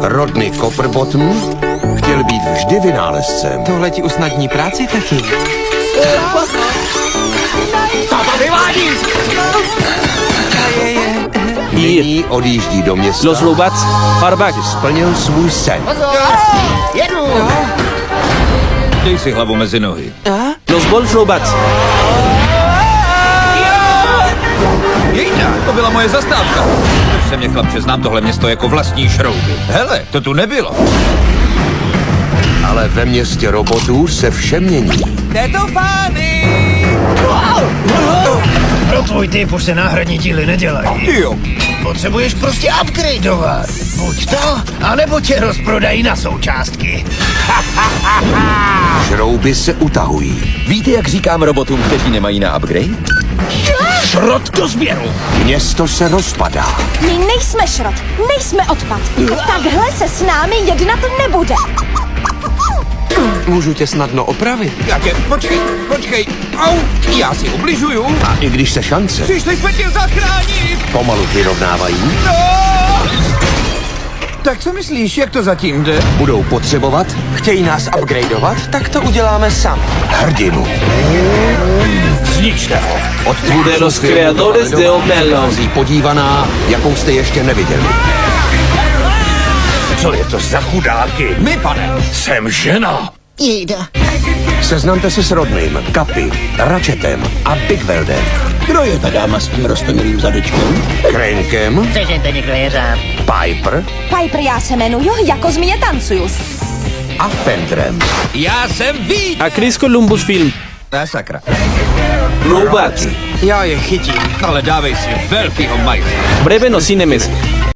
Rodney Copperbottom chtěl být vždy vynálezcem. Tohle ti usnadní práci taky. Co to vyvádí? Nyní odjíždí do města. Los robots are back. Splnil svůj sen. Jedu! Dej si hlavu mezi nohy. Los Wolf robots. Jejda, to byla moje zastávka. Tož se mě chlapče, znám tohle město jako vlastní šrouby. Hele, to tu nebylo. Ale ve městě robotů se vše mění. Tetofány! Pro tvůj typ už se náhradní díly nedělají. Jo. Potřebuješ prostě upgradeovat. Buď to, anebo tě rozprodají na součástky. Šrouby se utahují. Víte, jak říkám robotům, kteří nemají na upgrade? Šrot do sběru. Město se rozpadá. My nejsme šrot, nejsme odpad. A takhle se s námi jednat nebude. Můžu tě snadno opravit. Já tě, počkej. Au, já si ubližuju. A i když se šance Přišli jsme tě zachránit. pomalu vyrovnávají, Tak co myslíš, jak to zatím jde? budou potřebovat Chtějí nás upgradeovat? Tak to uděláme sami. hrdinu. Zničte ho. Od De los creadores de Omelo. podívaná, jakou jste ještě neviděli. Co je to za chudáky? My, pane. Jsem žena. Jejda. Seznamte se s Rodneym, Kapy, Ratchetem a Bigweldem. Kdo je ta dáma s tím roztomilým zadečkem? Krenkem, Přežeňte, někdo je řád. Piper Piper já se jmenuju, jako zmije tancuju. a Fendrem. Já jsem Vít. A Chris Columbus film. Sakra. Robots. Já je chytím. Ale dávej si velkýho majstra. Breve no cinemes.